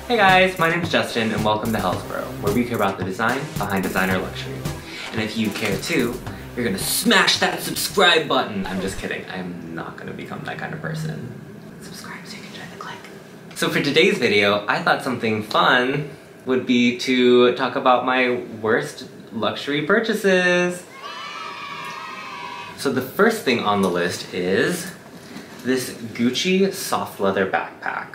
Hey guys, my name's Justin and welcome to Hellsboro, where we care about the design behind designer luxury. And if you care too, you're gonna smash that subscribe button. I'm just kidding, I'm not gonna become that kind of person. Subscribe so you can join the clique. So for today's video, I thought something fun would be to talk about my worst luxury purchases. So the first thing on the list is this Gucci soft leather backpack.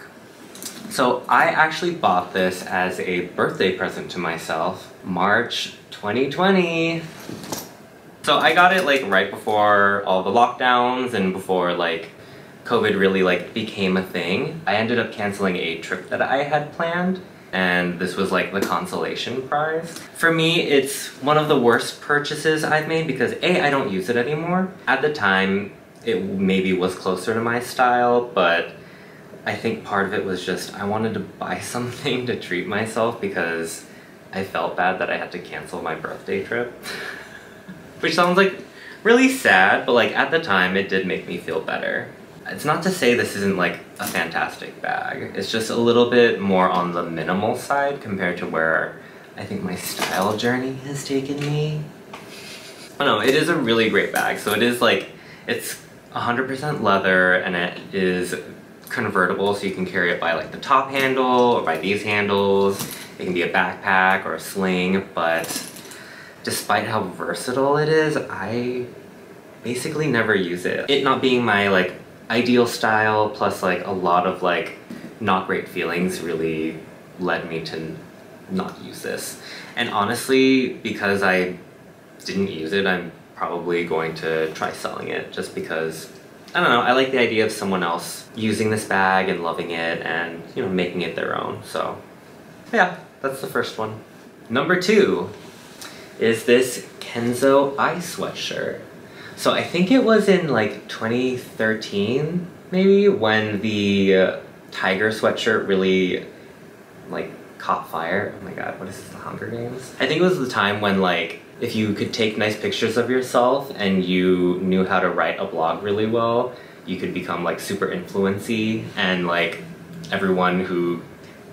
So I actually bought this as a birthday present to myself, March 2020. So I got it like right before all the lockdowns and before like COVID really like became a thing. I ended up canceling a trip that I had planned, and this was like the consolation prize. For me, it's one of the worst purchases I've made because A, I don't use it anymore. At the time, it maybe was closer to my style, but I think part of it was just I wanted to buy something to treat myself because I felt bad that I had to cancel my birthday trip. Which sounds like really sad, but like at the time it did make me feel better. It's not to say this isn't like a fantastic bag. It's just a little bit more on the minimal side compared to where I think my style journey has taken me. I don't know, it is a really great bag. So it is like, it's 100% leather and it is convertible, so you can carry it by like the top handle or by these handles. It can be a backpack or a sling, but despite how versatile it is, I basically never use it. It not being my like ideal style, plus like a lot of like not great feelings really led me to not use this. And honestly, because I didn't use it, I'm probably going to try selling it just because I don't know, I like the idea of someone else using this bag and loving it and, you know, making it their own. So yeah, that's the first one. Number two is this Kenzo Eye Sweatshirt. So I think it was in like 2013 maybe when the tiger sweatshirt really like caught fire. Oh my god, what is this, the Hunger Games? I think it was the time when like if you could take nice pictures of yourself and you knew how to write a blog really well, you could become like super influency, and like everyone who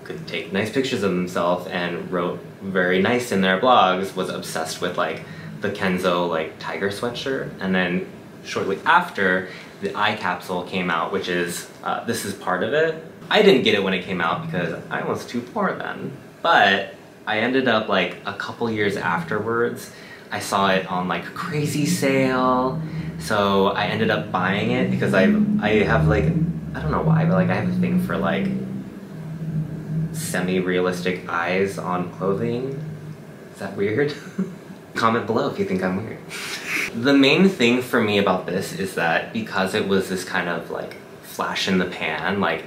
could take nice pictures of themselves and wrote very nice in their blogs was obsessed with like the Kenzo like tiger sweatshirt. And then shortly after, the eye capsule came out, which is, this is part of it. I didn't get it when it came out because I was too poor then, but I ended up like a couple years afterwards, I saw it on like a crazy sale, so I ended up buying it because I have like, I don't know why, but like I have a thing for like semi-realistic eyes on clothing. Is that weird? Comment below if you think I'm weird. The main thing for me about this is that because it was this kind of like flash in the pan, like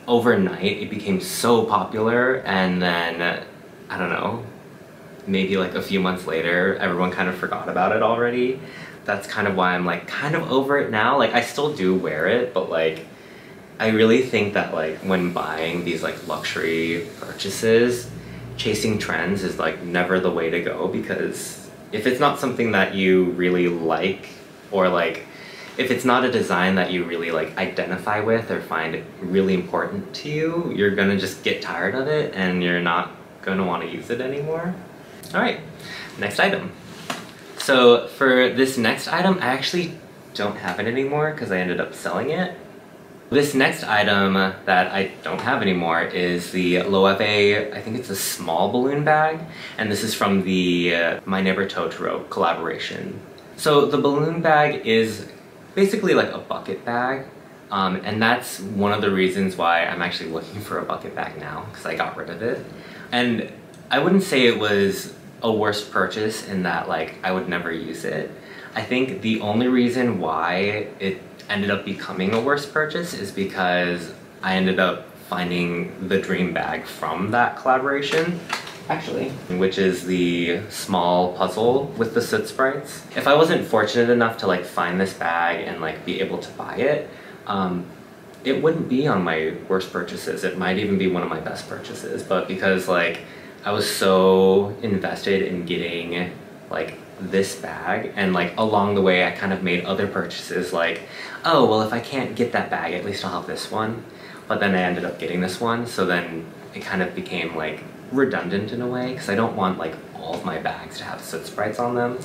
overnight it became so popular, and then I don't know, maybe like a few months later everyone kind of forgot about it already. That's kind of why I'm like kind of over it now. Like I still do wear it, but like I really think that like when buying these like luxury purchases, chasing trends is like never the way to go, because if it's not something that you really like, or like if it's not a design that you really like identify with or find really important to you, you're gonna just get tired of it and you're not gonna want to use it anymore. Alright, next item. So for this next item, I actually don't have it anymore because I ended up selling it. This next item that I don't have anymore is the Loewe, I think it's a small balloon bag, and this is from the My Neighbor Totoro collaboration. So the balloon bag is basically like a bucket bag, and that's one of the reasons why I'm actually looking for a bucket bag now, because I got rid of it. And I wouldn't say it was a worst purchase in that like I would never use it. I think the only reason why it ended up becoming a worst purchase is because I ended up finding the dream bag from that collaboration, actually, which is the small puzzle with the soot sprites. If I wasn't fortunate enough to like find this bag and like be able to buy it, it wouldn't be on my worst purchases. It might even be one of my best purchases, but because like I was so invested in getting like this bag, and like along the way I kind of made other purchases like, oh well, if I can't get that bag, at least I'll have this one. But then I ended up getting this one, so then it kind of became like redundant in a way, because I don't want like all of my bags to have soot sprites on them,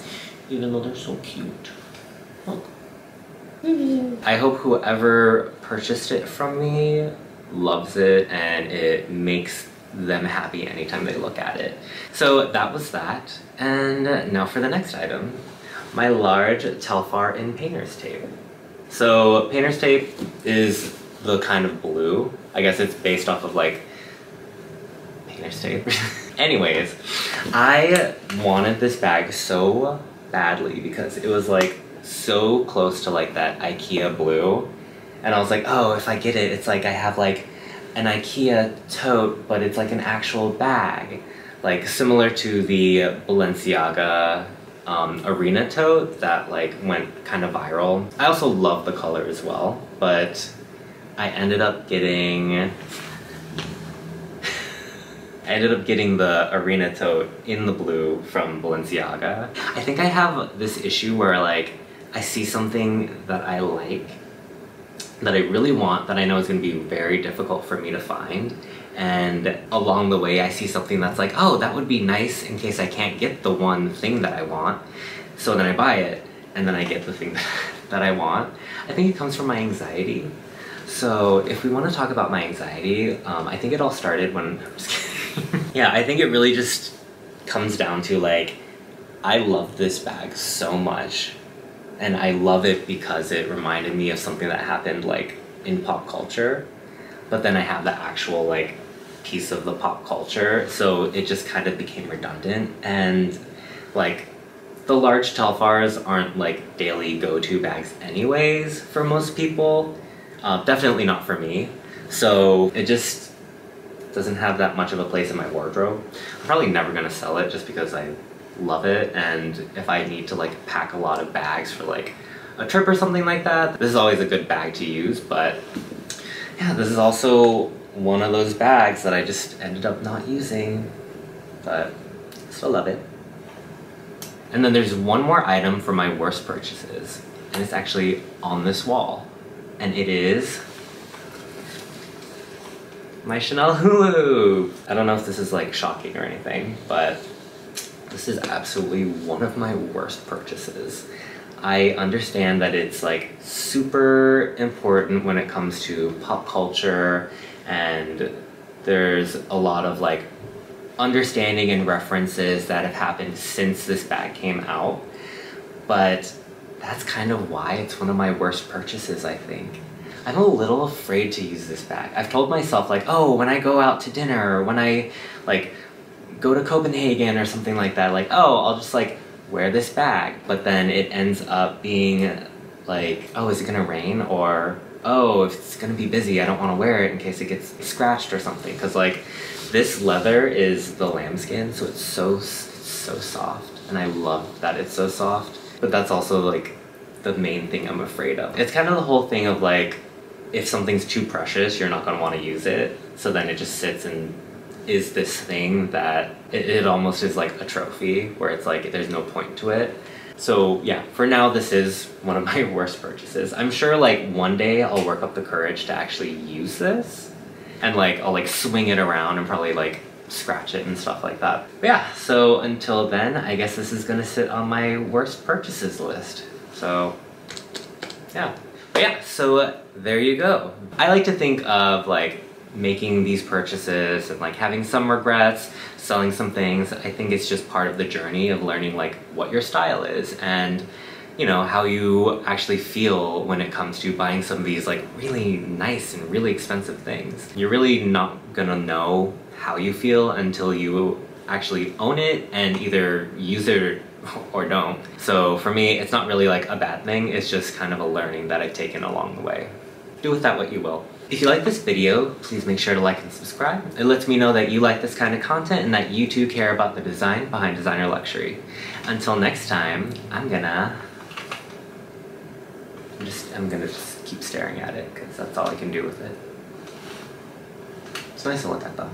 even though they're so cute. Look. I hope whoever purchased it from me loves it and it makes them happy anytime they look at it. So that was that, and now for the next item. My large Telfar in painter's tape. So painter's tape is the kind of blue. I guess it's based off of like painter's tape. Anyways, I wanted this bag so badly because it was like so close to like that IKEA blue, and I was like, oh, if I get it, it's like I have like an IKEA tote, but it's like an actual bag, like similar to the Balenciaga arena tote that like went kind of viral. I also love the color as well, but I ended up getting the arena tote in the blue from Balenciaga. I think I have this issue where like I see something that I like, that I really want, that I know is going to be very difficult for me to find, and along the way I see something that's like, oh, that would be nice in case I can't get the one thing that I want, so then I buy it and then I get the thing that I want. I think it comes from my anxiety. So if we want to talk about my anxiety, I think it all started when I'm just kidding. Yeah, I think it really just comes down to like, I love this bag so much, and I love it because it reminded me of something that happened like in pop culture, but then I have the actual like piece of the pop culture, so it just kind of became redundant. And like the large Telfars aren't like daily go-to bags anyways for most people, definitely not for me, so it just doesn't have that much of a place in my wardrobe. I'm probably never gonna sell it just because I love it, and if I need to like pack a lot of bags for like a trip or something like that, this is always a good bag to use. But yeah, this is also one of those bags that I just ended up not using, but still love it. And then there's one more item for my worst purchases, and it's actually on this wall, and it is my Chanel Hula. I don't know if this is like shocking or anything, but this is absolutely one of my worst purchases. I understand that it's like super important when it comes to pop culture, and there's a lot of like understanding and references that have happened since this bag came out, but that's kind of why it's one of my worst purchases, I think. I'm a little afraid to use this bag. I've told myself like, oh, when I go out to dinner, or when I like go to Copenhagen or something like that, like, oh, I'll just like wear this bag. But then it ends up being like, oh, is it gonna rain? Or, oh, if it's gonna be busy, I don't wanna wear it in case it gets scratched or something. Cause like this leather is the lambskin, so it's so soft. And I love that it's so soft. But that's also like the main thing I'm afraid of. It's kind of the whole thing of like, if something's too precious, you're not gonna wanna use it. So then it just sits and is this thing that it almost is like a trophy, where it's like there's no point to it. So yeah, for now this is one of my worst purchases. I'm sure like one day I'll work up the courage to actually use this, and like I'll like swing it around and probably like scratch it and stuff like that. But yeah, so until then, I guess this is gonna sit on my worst purchases list. So yeah. But yeah, so there you go. I like to think of like making these purchases and like having some regrets, selling some things. I think it's just part of the journey of learning like what your style is, and you know, how you actually feel when it comes to buying some of these like really nice and really expensive things. You're really not gonna know how you feel until you actually own it and either use it or don't. So for me, it's not really like a bad thing, it's just kind of a learning that I've taken along the way. Do with that what you will. If you like this video, please make sure to like and subscribe. It lets me know that you like this kind of content and that you too care about the design behind designer luxury. Until next time, I'm gonna just keep staring at it because that's all I can do with it. It's nice to look at though.